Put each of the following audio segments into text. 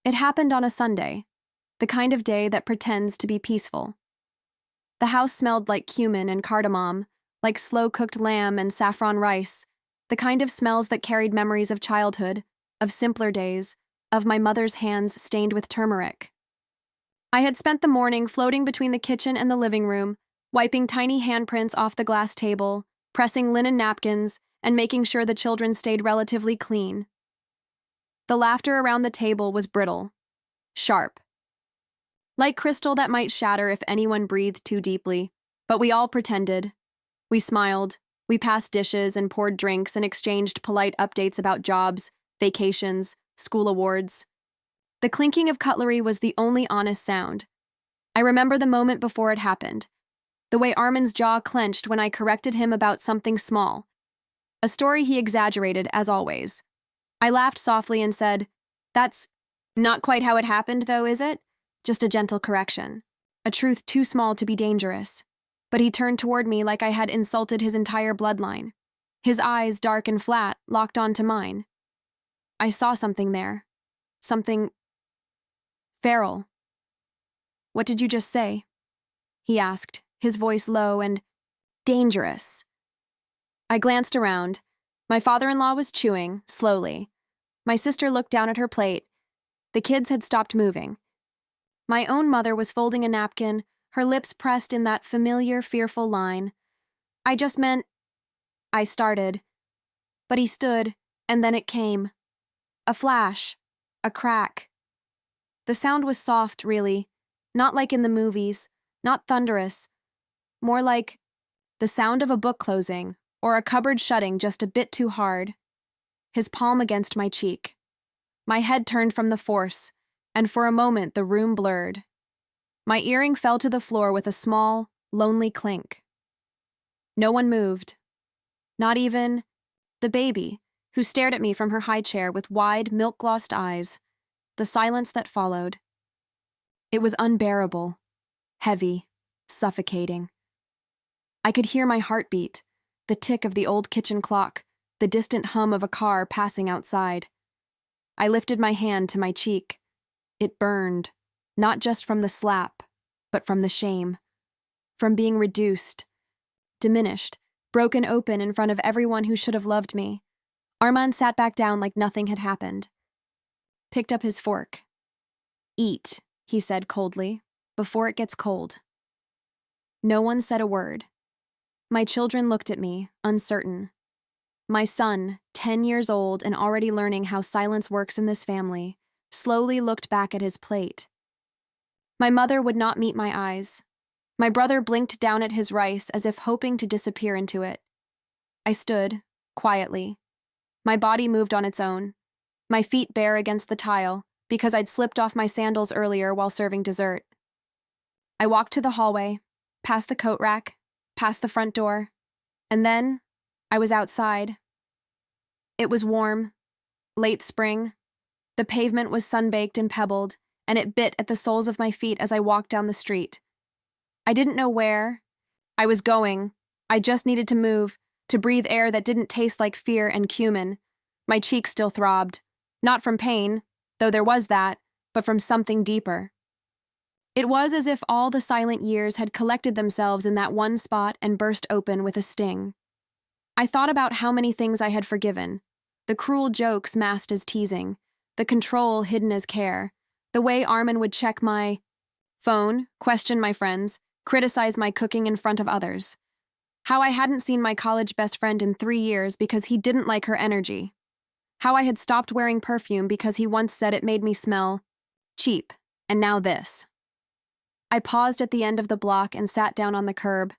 It happened on a Sunday, the kind of day that pretends to be peaceful. The house smelled like cumin and cardamom, like slow-cooked lamb and saffron rice, the kind of smells that carried memories of childhood, of simpler days, of my mother's hands stained with turmeric. I had spent the morning floating between the kitchen and the living room, wiping tiny handprints off the glass table, pressing linen napkins, and making sure the children stayed relatively clean. The laughter around the table was brittle, sharp, like crystal that might shatter if anyone breathed too deeply, but we all pretended. We smiled, we passed dishes and poured drinks and exchanged polite updates about jobs, vacations, school awards. The clinking of cutlery was the only honest sound. I remember the moment before it happened, the way Armin's jaw clenched when I corrected him about something small, a story he exaggerated as always. I laughed softly and said, "That's not quite how it happened, though, is it? Just a gentle correction. A truth too small to be dangerous." But he turned toward me like I had insulted his entire bloodline. His eyes, dark and flat, locked onto mine. I saw something there. Something feral. "What did you just say?" he asked, his voice low and dangerous. I glanced around. My father-in-law was chewing, slowly. My sister looked down at her plate. The kids had stopped moving. My own mother was folding a napkin, her lips pressed in that familiar, fearful line. "I just meant—" I started. But he stood, and then it came. A flash. A crack. The sound was soft, really. Not like in the movies. Not thunderous. More like the sound of a book closing, or a cupboard shutting just a bit too hard. His palm against my cheek. My head turned from the force, and for a moment the room blurred. My earring fell to the floor with a small, lonely clink. No one moved. Not even the baby, who stared at me from her high chair with wide, milk-glossed eyes. The silence that followed. It was unbearable, heavy, suffocating. I could hear my heartbeat, the tick of the old kitchen clock, the distant hum of a car passing outside. I lifted my hand to my cheek. It burned, not just from the slap, but from the shame. From being reduced, diminished, broken open in front of everyone who should have loved me. Armand sat back down like nothing had happened. Picked up his fork. "Eat," he said coldly, "before it gets cold." No one said a word. My children looked at me, uncertain. My son, 10 years old and already learning how silence works in this family, slowly looked back at his plate. My mother would not meet my eyes. My brother blinked down at his rice as if hoping to disappear into it. I stood, quietly. My body moved on its own, my feet bare against the tile, because I'd slipped off my sandals earlier while serving dessert. I walked to the hallway, past the coat rack, past the front door, and then I was outside. It was warm, late spring. The pavement was sun-baked and pebbled, and it bit at the soles of my feet as I walked down the street. I didn't know where I was going. I just needed to move, to breathe air that didn't taste like fear and cumin. My cheeks still throbbed, not from pain, though there was that, but from something deeper. It was as if all the silent years had collected themselves in that one spot and burst open with a sting. I thought about how many things I had forgiven, the cruel jokes masked as teasing, the control hidden as care, the way Armin would check my phone, question my friends, criticize my cooking in front of others. How I hadn't seen my college best friend in 3 years because he didn't like her energy. How I had stopped wearing perfume because he once said it made me smell cheap, and now this. I paused at the end of the block and sat down on the curb.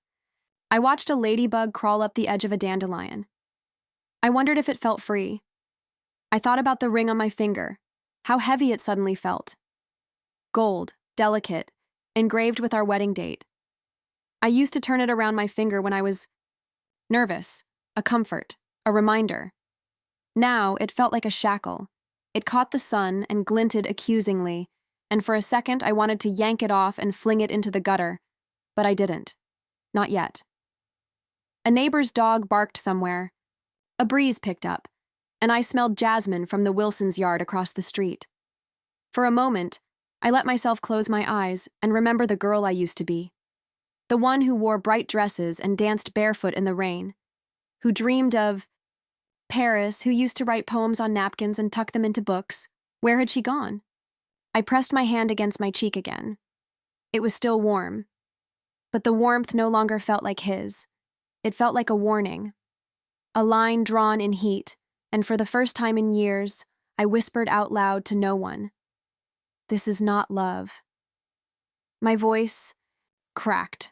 I watched a ladybug crawl up the edge of a dandelion. I wondered if it felt free. I thought about the ring on my finger, how heavy it suddenly felt. Gold, delicate, engraved with our wedding date. I used to turn it around my finger when I was nervous, a comfort, a reminder. Now it felt like a shackle. It caught the sun and glinted accusingly, and for a second I wanted to yank it off and fling it into the gutter, but I didn't. Not yet. A neighbor's dog barked somewhere. A breeze picked up, and I smelled jasmine from the Wilsons' yard across the street. For a moment, I let myself close my eyes and remember the girl I used to be. The one who wore bright dresses and danced barefoot in the rain. Who dreamed of Paris, who used to write poems on napkins and tuck them into books. Where had she gone? I pressed my hand against my cheek again. It was still warm, but the warmth no longer felt like his. It felt like a warning. A line drawn in heat, and for the first time in years, I whispered out loud to no one. This is not love. My voice cracked,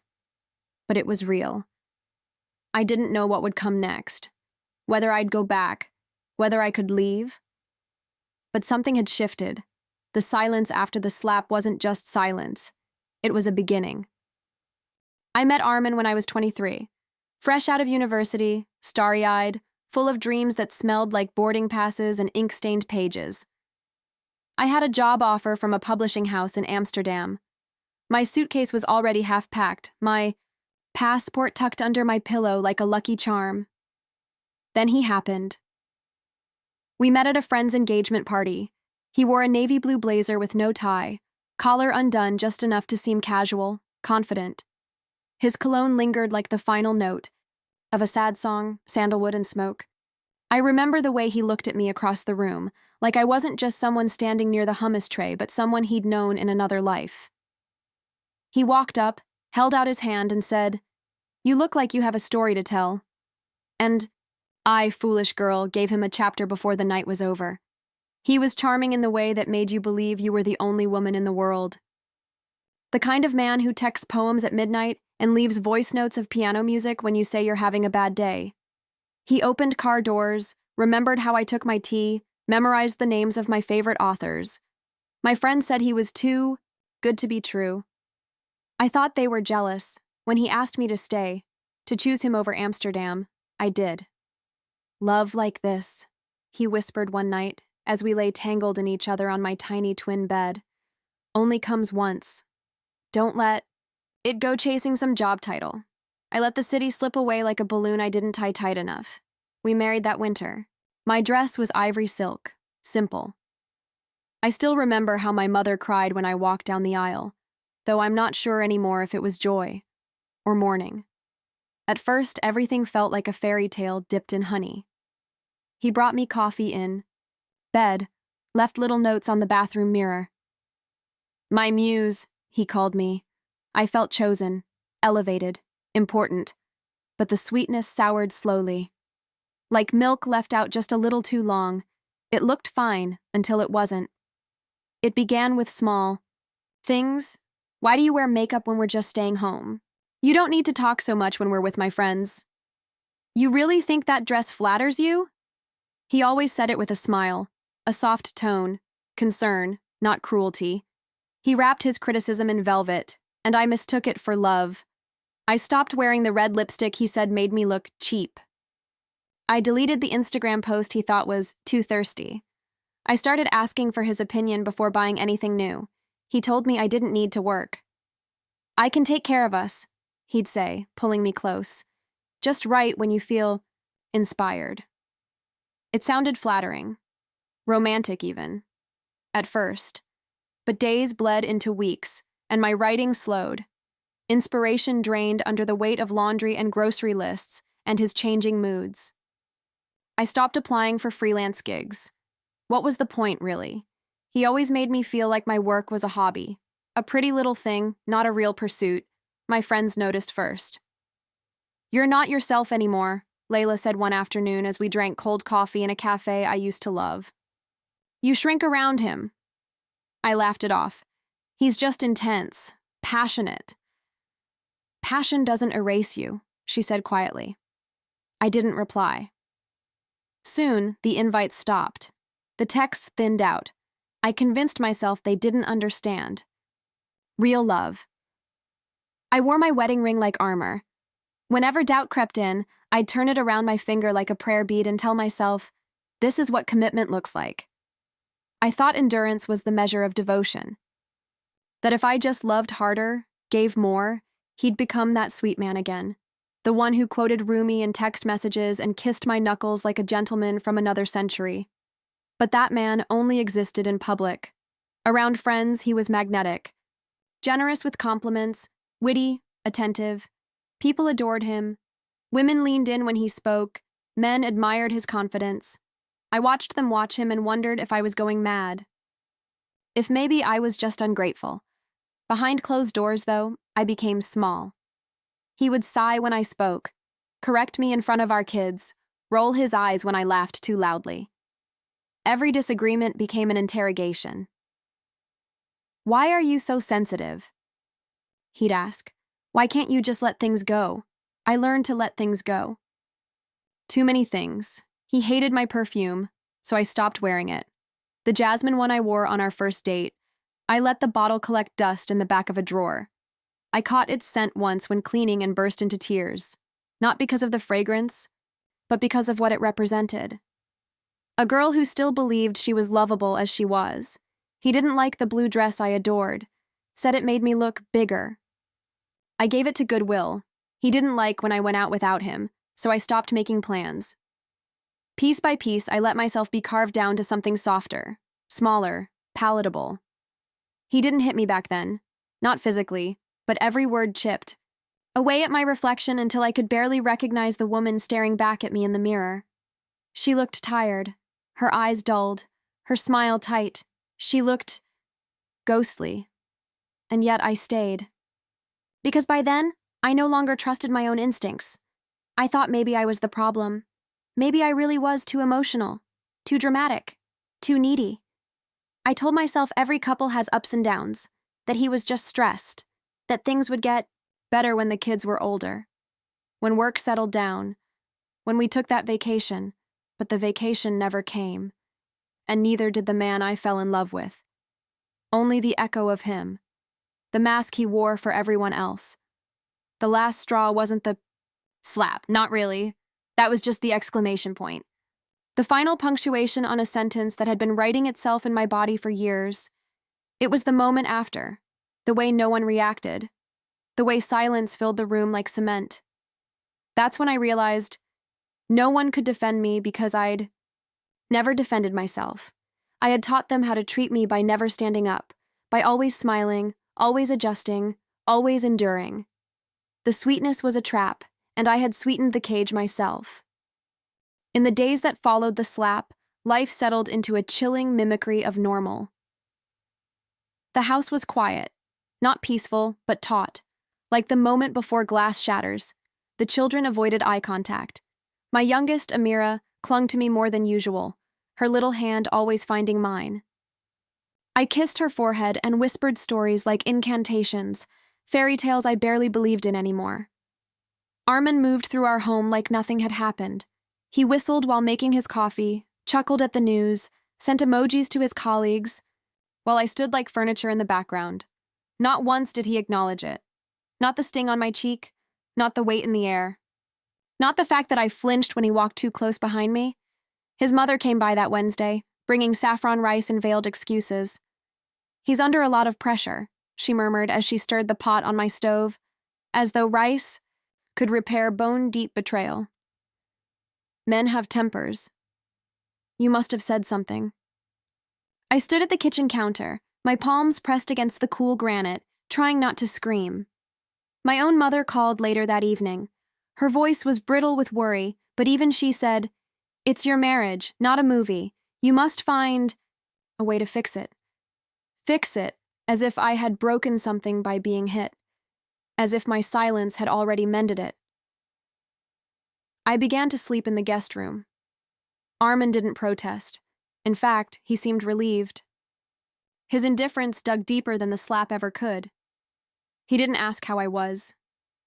but it was real. I didn't know what would come next, whether I'd go back, whether I could leave. But something had shifted. The silence after the slap wasn't just silence. It was a beginning. I met Armin when I was 23, fresh out of university, starry-eyed, full of dreams that smelled like boarding passes and ink-stained pages. I had a job offer from a publishing house in Amsterdam. My suitcase was already half-packed, my passport tucked under my pillow like a lucky charm. Then he happened. We met at a friend's engagement party. He wore a navy blue blazer with no tie, collar undone just enough to seem casual, confident. His cologne lingered like the final note of a sad song, sandalwood and smoke. I remember the way he looked at me across the room, like I wasn't just someone standing near the hummus tray, but someone he'd known in another life. He walked up, held out his hand, and said, "You look like you have a story to tell." And I, foolish girl, gave him a chapter before the night was over. He was charming in the way that made you believe you were the only woman in the world. The kind of man who texts poems at midnight and leaves voice notes of piano music when you say you're having a bad day. He opened car doors, remembered how I took my tea, memorized the names of my favorite authors. My friend said he was too good to be true. I thought they were jealous. When he asked me to stay, to choose him over Amsterdam, I did. "Love like this," he whispered one night as we lay tangled in each other on my tiny twin bed, "only comes once. Don't let it go chasing some job title." I let the city slip away like a balloon I didn't tie tight enough. We married that winter. My dress was ivory silk, simple. I still remember how my mother cried when I walked down the aisle, though I'm not sure anymore if it was joy or mourning. At first, everything felt like a fairy tale dipped in honey. He brought me coffee in bed, left little notes on the bathroom mirror. "My muse," he called me. I felt chosen, elevated, important, but the sweetness soured slowly. Like milk left out just a little too long, it looked fine until it wasn't. It began with small things. "Why do you wear makeup when we're just staying home? You don't need to talk so much when we're with my friends. You really think that dress flatters you?" He always said it with a smile, a soft tone, concern, not cruelty. He wrapped his criticism in velvet, and I mistook it for love. I stopped wearing the red lipstick he said made me look cheap. I deleted the Instagram post he thought was too thirsty. I started asking for his opinion before buying anything new. He told me I didn't need to work. "I can take care of us," he'd say, pulling me close. "Just write when you feel inspired." It sounded flattering, romantic even, at first. But days bled into weeks, and my writing slowed. Inspiration drained under the weight of laundry and grocery lists and his changing moods. I stopped applying for freelance gigs. What was the point, really? He always made me feel like my work was a hobby, a pretty little thing, not a real pursuit. My friends noticed first. "You're not yourself anymore," Layla said one afternoon as we drank cold coffee in a cafe I used to love. "You shrink around him." I laughed it off. "He's just intense, passionate." "Passion doesn't erase you," she said quietly. I didn't reply. Soon, the invites stopped. The texts thinned out. I convinced myself they didn't understand. Real love. I wore my wedding ring like armor. Whenever doubt crept in, I'd turn it around my finger like a prayer bead and tell myself, this is what commitment looks like. I thought endurance was the measure of devotion. That if I just loved harder, gave more, he'd become that sweet man again. The one who quoted Rumi in text messages and kissed my knuckles like a gentleman from another century. But that man only existed in public. Around friends, he was magnetic. Generous with compliments, witty, attentive. People adored him. Women leaned in when he spoke. Men admired his confidence. I watched them watch him and wondered if I was going mad. If maybe I was just ungrateful. Behind closed doors, though, I became small. He would sigh when I spoke, correct me in front of our kids, roll his eyes when I laughed too loudly. Every disagreement became an interrogation. "Why are you so sensitive?" he'd ask. "Why can't you just let things go?" I learned to let things go. Too many things. He hated my perfume, so I stopped wearing it. The jasmine one I wore on our first date, I let the bottle collect dust in the back of a drawer. I caught its scent once when cleaning and burst into tears, not because of the fragrance, but because of what it represented. A girl who still believed she was lovable as she was. He didn't like the blue dress I adored, said it made me look bigger. I gave it to Goodwill. He didn't like when I went out without him, so I stopped making plans. Piece by piece, I let myself be carved down to something softer, smaller, palatable. He didn't hit me back then, not physically, but every word chipped away at my reflection until I could barely recognize the woman staring back at me in the mirror. She looked tired, her eyes dulled, her smile tight. She looked ghostly. And yet I stayed. Because by then, I no longer trusted my own instincts. I thought maybe I was the problem. Maybe I really was too emotional, too dramatic, too needy. I told myself every couple has ups and downs, that he was just stressed, that things would get better when the kids were older, when work settled down, when we took that vacation, but the vacation never came, and neither did the man I fell in love with. Only the echo of him, the mask he wore for everyone else. The last straw wasn't the slap, not really. That was just the exclamation point. The final punctuation on a sentence that had been writing itself in my body for years. It was the moment after, the way no one reacted, the way silence filled the room like cement. That's when I realized no one could defend me because I'd never defended myself. I had taught them how to treat me by never standing up, by always smiling, always adjusting, always enduring. The sweetness was a trap, and I had sweetened the cage myself. In the days that followed the slap, life settled into a chilling mimicry of normal. The house was quiet, not peaceful, but taut, like the moment before glass shatters. The children avoided eye contact. My youngest, Amira, clung to me more than usual, her little hand always finding mine. I kissed her forehead and whispered stories like incantations, fairy tales I barely believed in anymore. Armin moved through our home like nothing had happened. He whistled while making his coffee, chuckled at the news, sent emojis to his colleagues, while I stood like furniture in the background. Not once did he acknowledge it. Not the sting on my cheek, not the weight in the air. Not the fact that I flinched when he walked too close behind me. His mother came by that Wednesday, bringing saffron rice and veiled excuses. "He's under a lot of pressure," she murmured as she stirred the pot on my stove, as though rice could repair bone-deep betrayal. "Men have tempers. You must have said something." I stood at the kitchen counter, my palms pressed against the cool granite, trying not to scream. My own mother called later that evening. Her voice was brittle with worry, but even she said, "It's your marriage, not a movie. You must find a way to fix it." Fix it, as if I had broken something by being hit, as if my silence had already mended it. I began to sleep in the guest room. Armin didn't protest. In fact, he seemed relieved. His indifference dug deeper than the slap ever could. He didn't ask how I was.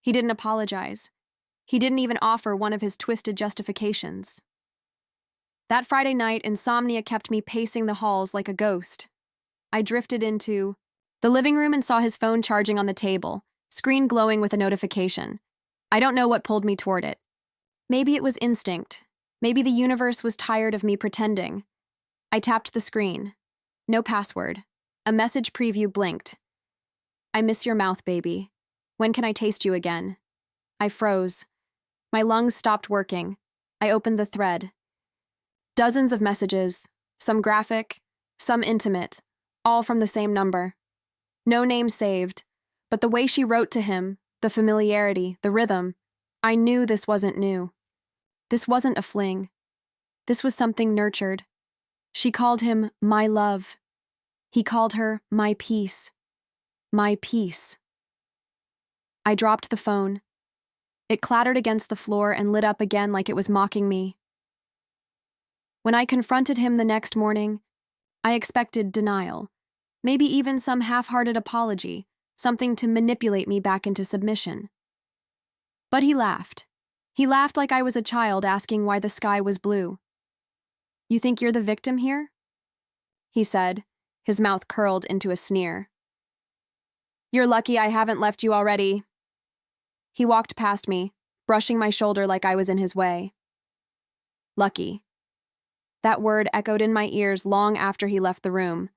He didn't apologize. He didn't even offer one of his twisted justifications. That Friday night, insomnia kept me pacing the halls like a ghost. I drifted into the living room and saw his phone charging on the table, screen glowing with a notification. I don't know what pulled me toward it. Maybe it was instinct. Maybe the universe was tired of me pretending. I tapped the screen. No password. A message preview blinked. "I miss your mouth, baby. When can I taste you again?" I froze. My lungs stopped working. I opened the thread. Dozens of messages, some graphic, some intimate, all from the same number. No name saved, but the way she wrote to him, the familiarity, the rhythm, I knew this wasn't new. This wasn't a fling. This was something nurtured. She called him my love. He called her my peace. My peace. I dropped the phone. It clattered against the floor and lit up again like it was mocking me. When I confronted him the next morning, I expected denial, maybe even some half-hearted apology, something to manipulate me back into submission. But he laughed. He laughed like I was a child asking why the sky was blue. "You think you're the victim here?" he said, his mouth curled into a sneer. "You're lucky I haven't left you already." He walked past me, brushing my shoulder like I was in his way. Lucky. That word echoed in my ears long after he left the room.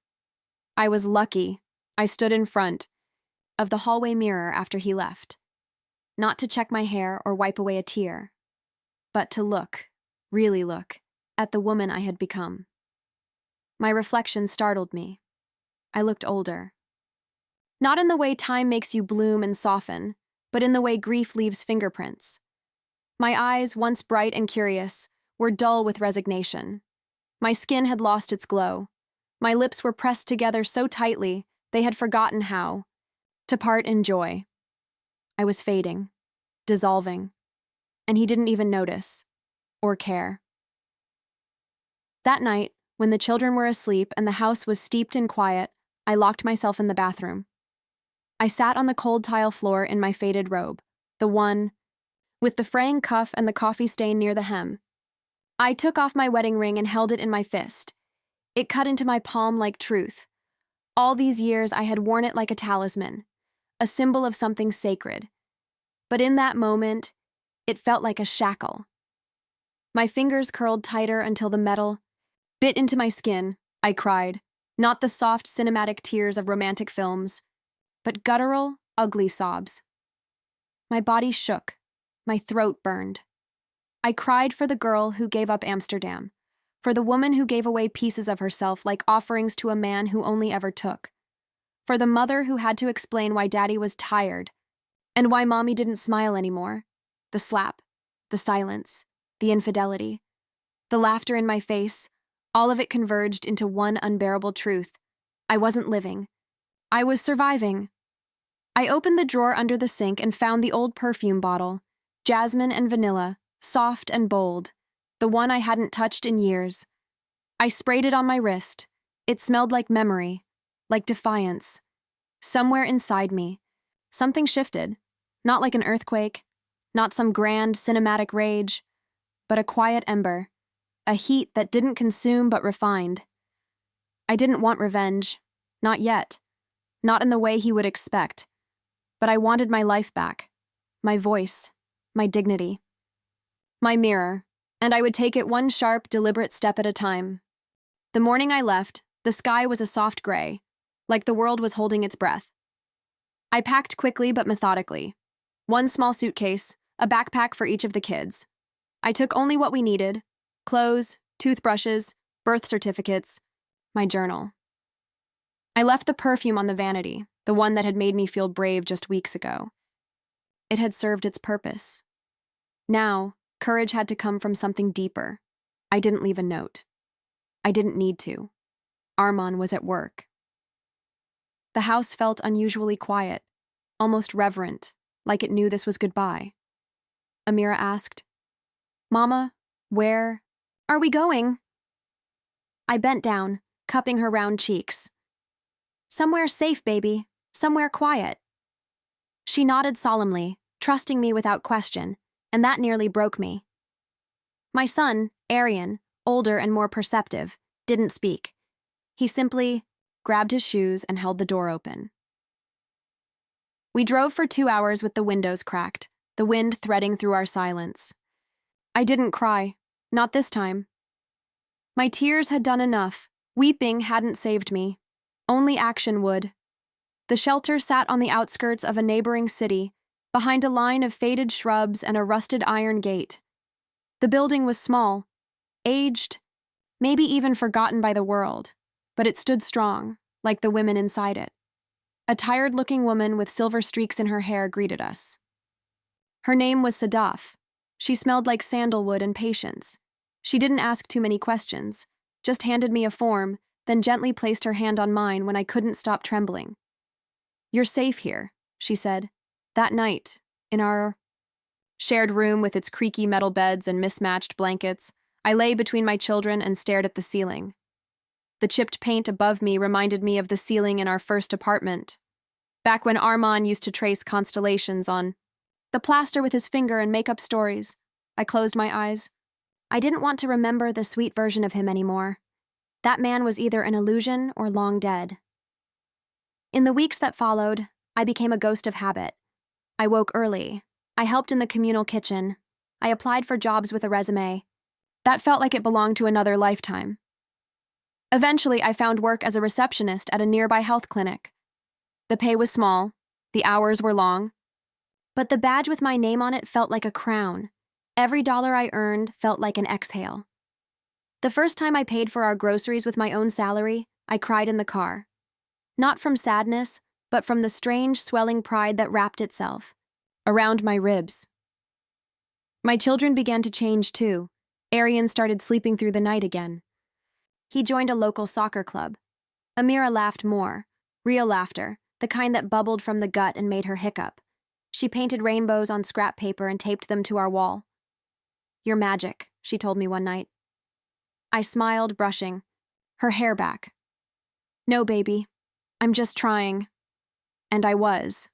I was lucky. I stood in front of the hallway mirror after he left. Not to check my hair or wipe away a tear, but to look, really look, at the woman I had become. My reflection startled me. I looked older. Not in the way time makes you bloom and soften, but in the way grief leaves fingerprints. My eyes, once bright and curious, were dull with resignation. My skin had lost its glow. My lips were pressed together so tightly they had forgotten how to part in joy. I was fading, dissolving, and he didn't even notice or care. That night, when the children were asleep and the house was steeped in quiet, I locked myself in the bathroom. I sat on the cold tile floor in my faded robe, the one with the fraying cuff and the coffee stain near the hem. I took off my wedding ring and held it in my fist. It cut into my palm like truth. All these years I had worn it like a talisman, a symbol of something sacred. But in that moment, it felt like a shackle. My fingers curled tighter until the metal bit into my skin. I cried, not the soft cinematic tears of romantic films, but guttural, ugly sobs. My body shook. My throat burned. I cried for the girl who gave up Amsterdam, for the woman who gave away pieces of herself like offerings to a man who only ever took, for the mother who had to explain why Daddy was tired and why Mommy didn't smile anymore, the slap, the silence, the infidelity, the laughter in my face, all of it converged into one unbearable truth. I wasn't living. I was surviving. I opened the drawer under the sink and found the old perfume bottle, jasmine and vanilla, soft and bold, the one I hadn't touched in years. I sprayed it on my wrist. It smelled like memory, like defiance. Somewhere inside me, something shifted, not like an earthquake, not some grand cinematic rage, but a quiet ember, a heat that didn't consume but refined. I didn't want revenge, not yet, not in the way he would expect, but I wanted my life back, my voice, my dignity. My mirror, and I would take it one sharp, deliberate step at a time. The morning I left, the sky was a soft gray, like the world was holding its breath. I packed quickly but methodically. One small suitcase, a backpack for each of the kids. I took only what we needed: clothes, toothbrushes, birth certificates, my journal. I left the perfume on the vanity, the one that had made me feel brave just weeks ago. It had served its purpose. Now, courage had to come from something deeper. I didn't leave a note. I didn't need to. Armand was at work. The house felt unusually quiet, almost reverent, like it knew this was goodbye. Amira asked, "Mama, where are we going?" I bent down, cupping her round cheeks. "Somewhere safe, baby. Somewhere quiet." She nodded solemnly, trusting me without question, and that nearly broke me. My son, Arian, older and more perceptive, didn't speak. He simply grabbed his shoes and held the door open. We drove for 2 hours with the windows cracked, the wind threading through our silence. I didn't cry, not this time. My tears had done enough. Weeping hadn't saved me. Only action would. The shelter sat on the outskirts of a neighboring city, behind a line of faded shrubs and a rusted iron gate. The building was small, aged, maybe even forgotten by the world, but it stood strong, like the women inside it. A tired-looking woman with silver streaks in her hair greeted us. Her name was Sadaf. She smelled like sandalwood and patience. She didn't ask too many questions, just handed me a form, then gently placed her hand on mine when I couldn't stop trembling. "You're safe here," she said. "That night, in our shared room with its creaky metal beds and mismatched blankets, I lay between my children and stared at the ceiling. The chipped paint above me reminded me of the ceiling in our first apartment, back when Armand used to trace constellations on the plaster with his finger and make up stories." I closed my eyes. I didn't want to remember the sweet version of him anymore. That man was either an illusion or long dead. In the weeks that followed, I became a ghost of habit. I woke early. I helped in the communal kitchen. I applied for jobs with a resume. That felt like it belonged to another lifetime. Eventually, I found work as a receptionist at a nearby health clinic. The pay was small, the hours were long, but the badge with my name on it felt like a crown. Every dollar I earned felt like an exhale. The first time I paid for our groceries with my own salary, I cried in the car. Not from sadness, but from the strange, swelling pride that wrapped itself around my ribs. My children began to change too. Arian started sleeping through the night again. He joined a local soccer club. Amira laughed more, real laughter, the kind that bubbled from the gut and made her hiccup. She painted rainbows on scrap paper and taped them to our wall. "You're magic," she told me one night. I smiled, brushing her hair back. "No, baby, I'm just trying." And I was.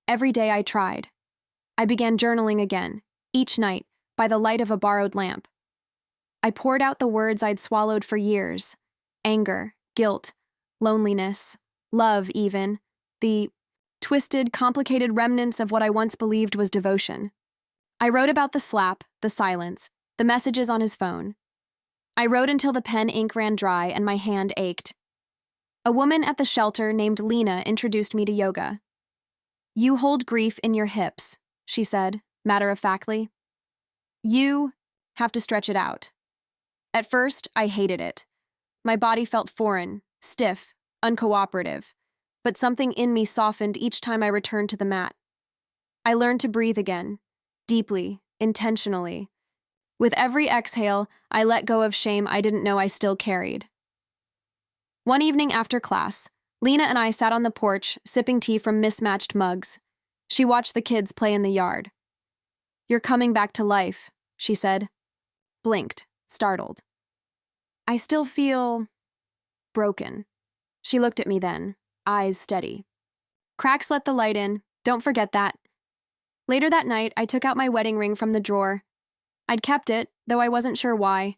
Every day I tried. I began journaling again, each night, by the light of a borrowed lamp. I poured out the words I'd swallowed for years: anger, guilt, loneliness, love even, the twisted, complicated remnants of what I once believed was devotion. I wrote about the slap, the silence, the messages on his phone. I wrote until the pen ink ran dry and my hand ached. A woman at the shelter named Lena introduced me to yoga. "You hold grief in your hips," she said, matter-of-factly. "You have to stretch it out." At first, I hated it. My body felt foreign, stiff, uncooperative, but something in me softened each time I returned to the mat. I learned to breathe again, deeply, intentionally. With every exhale, I let go of shame I didn't know I still carried. One evening after class, Lena and I sat on the porch, sipping tea from mismatched mugs. She watched the kids play in the yard. "You're coming back to life," she said. Blinked, startled. "I still feel broken." She looked at me then, eyes steady. "Cracks let the light in, don't forget that." Later that night, I took out my wedding ring from the drawer. I'd kept it, though I wasn't sure why.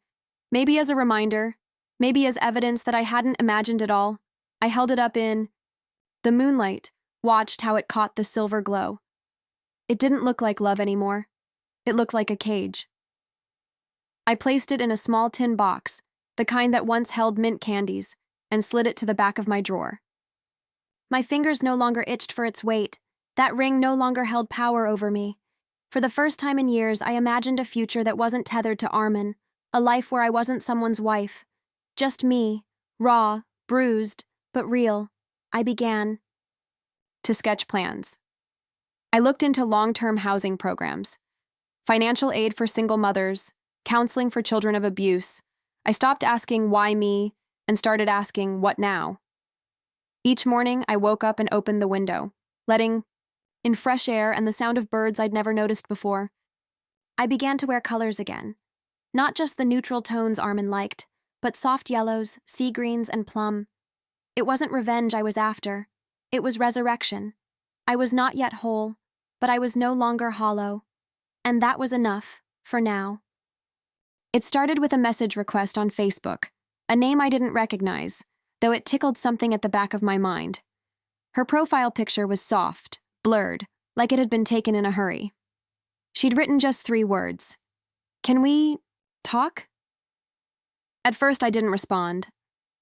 Maybe as a reminder, maybe as evidence that I hadn't imagined it all. I held it up in the moonlight, watched how it caught the silver glow. It didn't look like love anymore. It looked like a cage. I placed it in a small tin box, the kind that once held mint candies, and slid it to the back of my drawer. My fingers no longer itched for its weight. That ring no longer held power over me. For the first time in years, I imagined a future that wasn't tethered to Armin, a life where I wasn't someone's wife. Just me, raw, bruised, but real. I began to sketch plans. I looked into long-term housing programs, financial aid for single mothers, counseling for children of abuse. I stopped asking why me and started asking what now. Each morning, I woke up and opened the window, letting in fresh air and the sound of birds I'd never noticed before. I began to wear colors again. Not just the neutral tones Armin liked, but soft yellows, sea greens, and plum. It wasn't revenge I was after. It was resurrection. I was not yet whole, but I was no longer hollow. And that was enough, for now. It started with a message request on Facebook, a name I didn't recognize, though it tickled something at the back of my mind. Her profile picture was soft, blurred, like it had been taken in a hurry. She'd written just 3 words. "Can we talk?" At first, I didn't respond.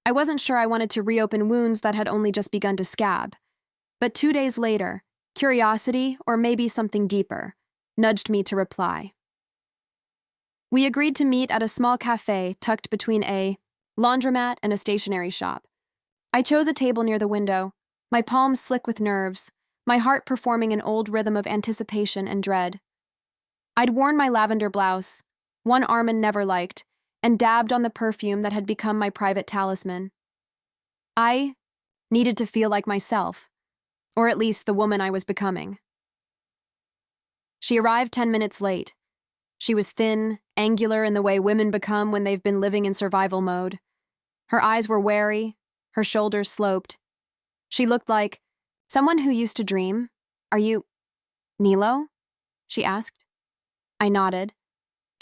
I wasn't sure I wanted to reopen wounds that had only just begun to scab. But 2 days later, curiosity, or maybe something deeper, nudged me to reply. We agreed to meet at a small cafe tucked between a laundromat and a stationery shop. I chose a table near the window, my palms slick with nerves, my heart performing an old rhythm of anticipation and dread. I'd worn my lavender blouse, one Armin never liked, and dabbed on the perfume that had become my private talisman. I needed to feel like myself, or at least the woman I was becoming. She arrived 10 minutes late. She was thin, angular in the way women become when they've been living in survival mode. Her eyes were wary, her shoulders sloped. She looked like someone who used to dream. "Are you Nilo?" she asked. I nodded.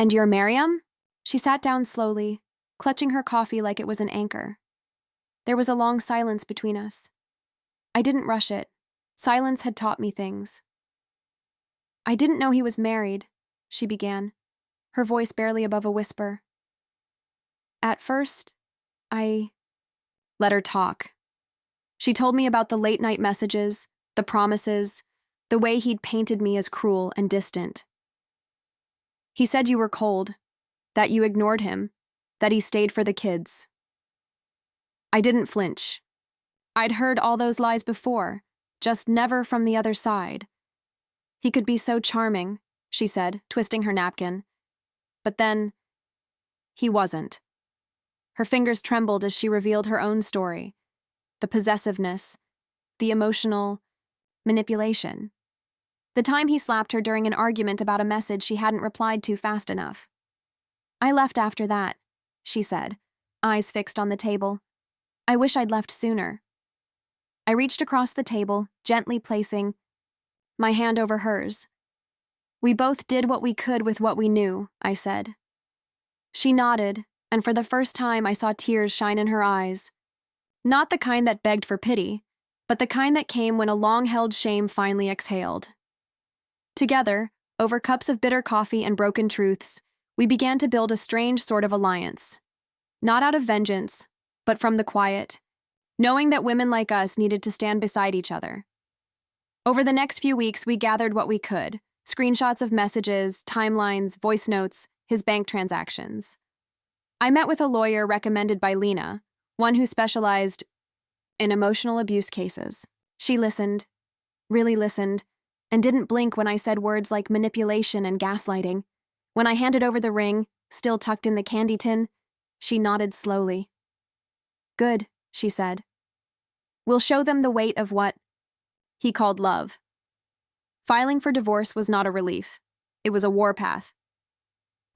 "And you're Miriam?" She sat down slowly, clutching her coffee like it was an anchor. There was a long silence between us. I didn't rush it. Silence had taught me things. "I didn't know he was married," she began, her voice barely above a whisper. "At first, I let her talk. She told me about the late-night messages, the promises, the way he'd painted me as cruel and distant. He said you were cold, that you ignored him, that he stayed for the kids." I didn't flinch. I'd heard all those lies before, just never from the other side. "He could be so charming," she said, twisting her napkin. But then, he wasn't. Her fingers trembled as she revealed her own story. The possessiveness, the emotional manipulation. The time he slapped her during an argument about a message she hadn't replied to fast enough. "I left after that," she said, eyes fixed on the table. "I wish I'd left sooner." I reached across the table, gently placing my hand over hers. "We both did what we could with what we knew," I said. She nodded, and for the first time I saw tears shine in her eyes. Not the kind that begged for pity, but the kind that came when a long-held shame finally exhaled. Together, over cups of bitter coffee and broken truths, we began to build a strange sort of alliance. Not out of vengeance, but from the quiet, knowing that women like us needed to stand beside each other. Over the next few weeks, we gathered what we could: screenshots of messages, timelines, voice notes, his bank transactions. I met with a lawyer recommended by Lena, one who specialized in emotional abuse cases. She listened, really listened, and didn't blink when I said words like manipulation and gaslighting. When I handed over the ring, still tucked in the candy tin, she nodded slowly. "Good," she said. "We'll show them the weight of what he called love." Filing for divorce was not a relief. It was a warpath.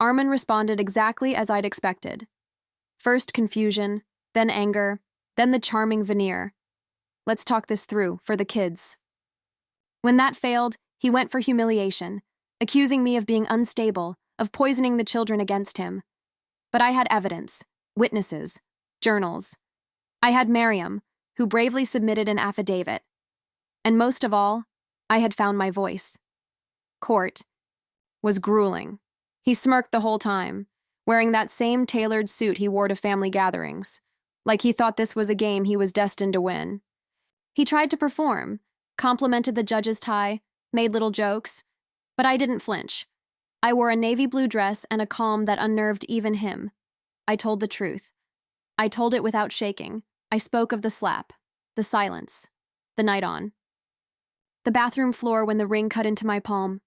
Armin responded exactly as I'd expected. First confusion, then anger, then the charming veneer. "Let's talk this through, for the kids." When that failed, he went for humiliation, accusing me of being unstable, of poisoning the children against him. But I had evidence, witnesses, journals. I had Miriam, who bravely submitted an affidavit. And most of all, I had found my voice. Court was grueling. He smirked the whole time, wearing that same tailored suit he wore to family gatherings, like he thought this was a game he was destined to win. He tried to perform, complimented the judge's tie, made little jokes, but I didn't flinch. I wore a navy blue dress and a calm that unnerved even him. I told the truth. I told it without shaking. I spoke of the slap, the silence, the night on, the bathroom floor when the ring cut into my palm.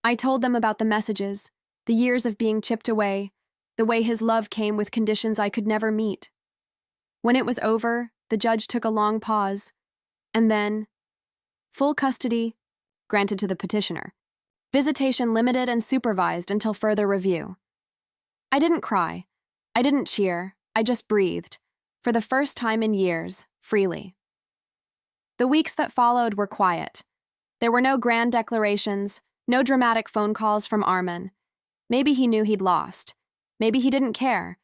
I told them about the messages, the years of being chipped away, the way his love came with conditions I could never meet. When it was over, the judge took a long pause, and then, full custody granted to the petitioner. Visitation limited and supervised until further review. I didn't cry. I didn't cheer. I just breathed, for the first time in years, freely. The weeks that followed were quiet. There were no grand declarations, no dramatic phone calls from Armin. Maybe he knew he'd lost. Maybe he didn't care.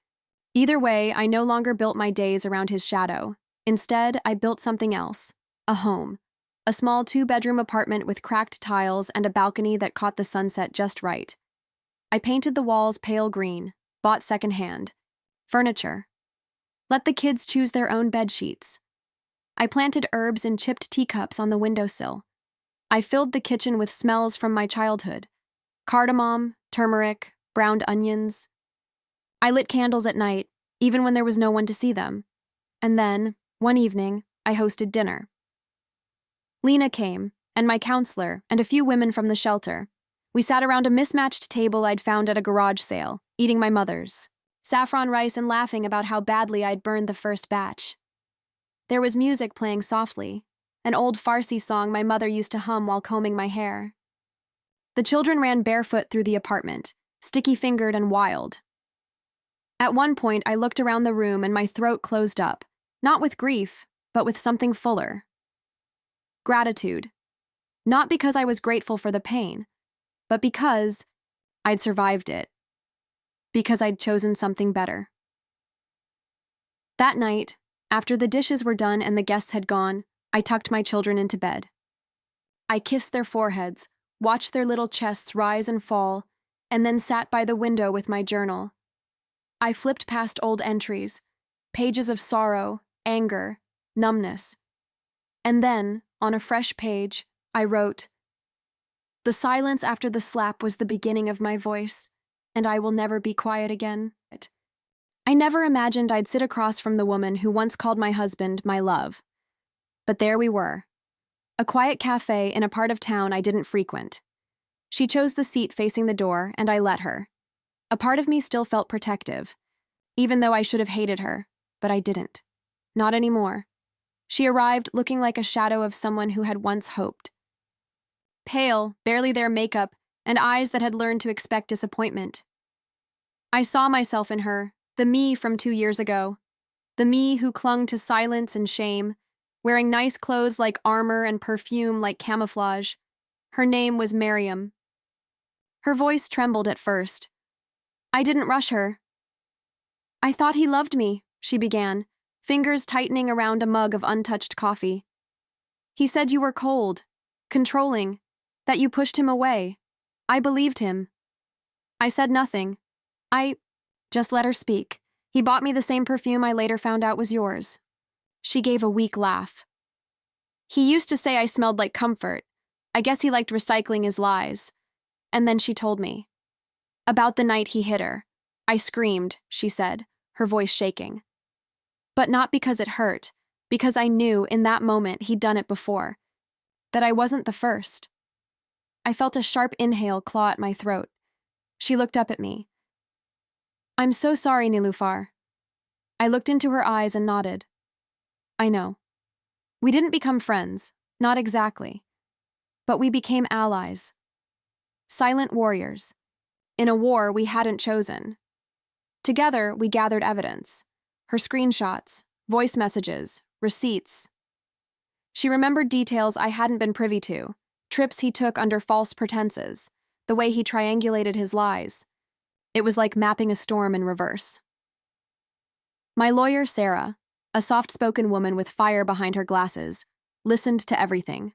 Either way, I no longer built my days around his shadow. Instead, I built something else. A home. A small 2-bedroom apartment with cracked tiles and a balcony that caught the sunset just right. I painted the walls pale green, bought secondhand. Furniture. Let the kids choose their own bed sheets. I planted herbs in chipped teacups on the windowsill. I filled the kitchen with smells from my childhood. Cardamom, turmeric, browned onions. I lit candles at night, even when there was no one to see them. And then, One evening, I hosted dinner. Lena came, and my counselor, and a few women from the shelter. We sat around a mismatched table I'd found at a garage sale, eating my mother's saffron rice and laughing about how badly I'd burned the first batch. There was music playing softly, an old Farsi song my mother used to hum while combing my hair. The children ran barefoot through the apartment, sticky-fingered and wild. At one point, I looked around the room and my throat closed up, not with grief, but with something fuller. Gratitude. Not because I was grateful for the pain, but because I'd survived it. Because I'd chosen something better. That night, after the dishes were done and the guests had gone, I tucked my children into bed. I kissed their foreheads, watched their little chests rise and fall, and then sat by the window with my journal. I flipped past old entries, pages of sorrow, anger, numbness. And then, on a fresh page, I wrote, "The silence after the slap was the beginning of my voice, and I will never be quiet again." I never imagined I'd sit across from the woman who once called my husband my love. But there we were. A quiet cafe in a part of town I didn't frequent. She chose the seat facing the door, and I let her. A part of me still felt protective, even though I should have hated her, but I didn't. Not anymore. She arrived looking like a shadow of someone who had once hoped. Pale, barely their makeup, and eyes that had learned to expect disappointment. I saw myself in her, the me from 2 years ago. The me who clung to silence and shame, wearing nice clothes like armor and perfume like camouflage. Her name was Miriam. Her voice trembled at first. I didn't rush her. "I thought he loved me," she began, fingers tightening around a mug of untouched coffee. "He said you were cold, controlling, that you pushed him away. I believed him." I said nothing. I just let her speak. "He bought me the same perfume I later found out was yours." She gave a weak laugh. "He used to say I smelled like comfort. I guess he liked recycling his lies." And then she told me. About the night he hit her. "I screamed," she said, her voice shaking. But not because it hurt, because I knew in that moment he'd done it before. That I wasn't the first. I felt a sharp inhale claw at my throat. She looked up at me. "I'm so sorry, Nilufar." I looked into her eyes and nodded. "I know. We didn't become friends, not exactly. But we became allies. Silent warriors. In a war we hadn't chosen. Together, we gathered evidence. Her screenshots, voice messages, receipts. She remembered details I hadn't been privy to, trips he took under false pretenses, the way he triangulated his lies. It was like mapping a storm in reverse. My lawyer, Sarah, a soft-spoken woman with fire behind her glasses, listened to everything.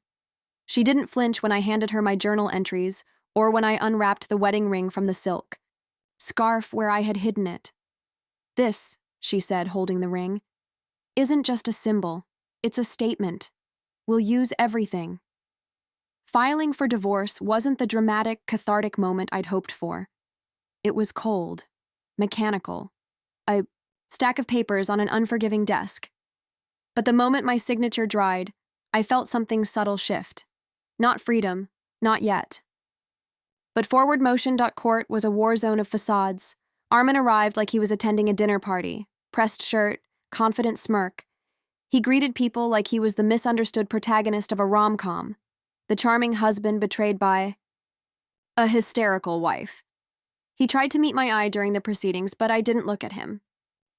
She didn't flinch when I handed her my journal entries or when I unwrapped the wedding ring from the silk scarf where I had hidden it. "This," she said, holding the ring, "isn't just a symbol. It's a statement. We'll use everything." Filing for divorce wasn't the dramatic, cathartic moment I'd hoped for. It was cold, mechanical, a stack of papers on an unforgiving desk. But the moment my signature dried, I felt something subtle shift. Not freedom, not yet. But forwardmotion.court was a war zone of facades. Armin arrived like he was attending a dinner party, pressed shirt, confident smirk. He greeted people like he was the misunderstood protagonist of a rom-com, the charming husband betrayed by a hysterical wife. He tried to meet my eye during the proceedings, but I didn't look at him.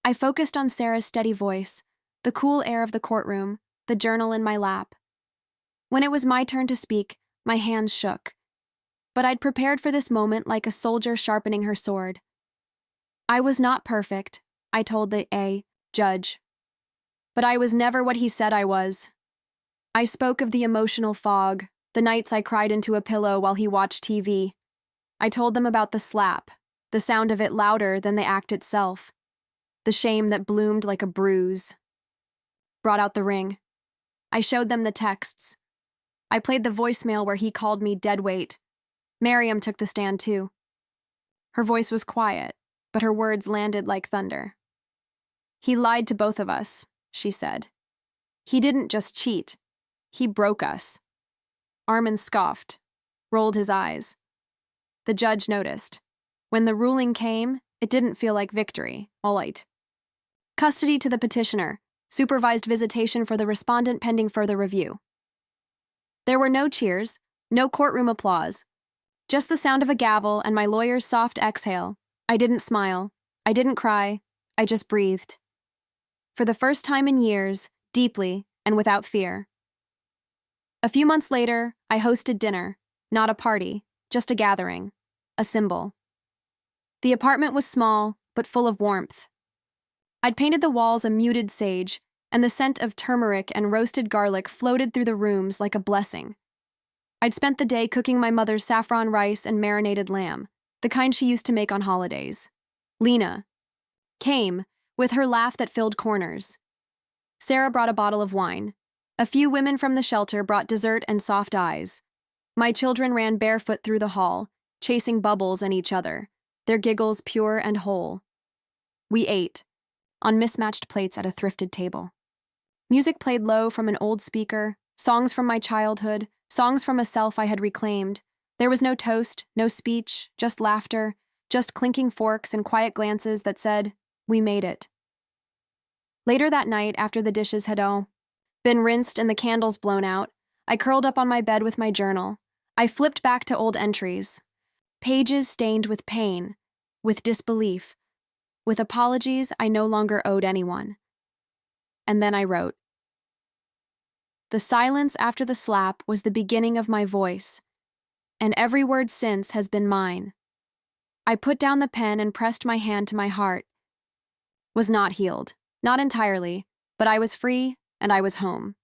I focused on Sarah's steady voice, the cool air of the courtroom, the journal in my lap. When it was my turn to speak, my hands shook. But I'd prepared for this moment like a soldier sharpening her sword. I was not perfect, I told the judge. But I was never what he said I was. I spoke of the emotional fog, the nights I cried into a pillow while he watched TV. I told them about the slap, the sound of it louder than the act itself, the shame that bloomed like a bruise. Brought out the ring. I showed them the texts. I played the voicemail where he called me deadweight. Miriam took the stand too. Her voice was quiet, but her words landed like thunder. "He lied to both of us," she said. He didn't just cheat. He broke us. Armin scoffed, rolled his eyes. The judge noticed. When the ruling came, it didn't feel like victory. All right. Custody to the petitioner. Supervised visitation for the respondent pending further review. There were no cheers, no courtroom applause. Just the sound of a gavel and my lawyer's soft exhale. I didn't smile. I didn't cry. I just breathed. For the first time in years, deeply and without fear. A few months later, I hosted dinner. Not a party, just a gathering. A symbol. The apartment was small, but full of warmth. I'd painted the walls a muted sage, and the scent of turmeric and roasted garlic floated through the rooms like a blessing. I'd spent the day cooking my mother's saffron rice and marinated lamb, the kind she used to make on holidays. Lena came, with her laugh that filled corners. Sarah brought a bottle of wine. A few women from the shelter brought dessert and soft eyes. My children ran barefoot through the hall, chasing bubbles and each other, their giggles pure and whole. We ate, on mismatched plates at a thrifted table. Music played low from an old speaker, songs from my childhood, songs from a self I had reclaimed. There was no toast, no speech, just laughter, just clinking forks and quiet glances that said, "We made it." Later that night, after the dishes had been rinsed and the candles blown out, I curled up on my bed with my journal. I flipped back to old entries, pages stained with pain, with disbelief, with apologies I no longer owed anyone. And then I wrote. The silence after the slap was the beginning of my voice, and every word since has been mine. I put down the pen and pressed my hand to my heart. Was not healed, not entirely, but I was free and I was home.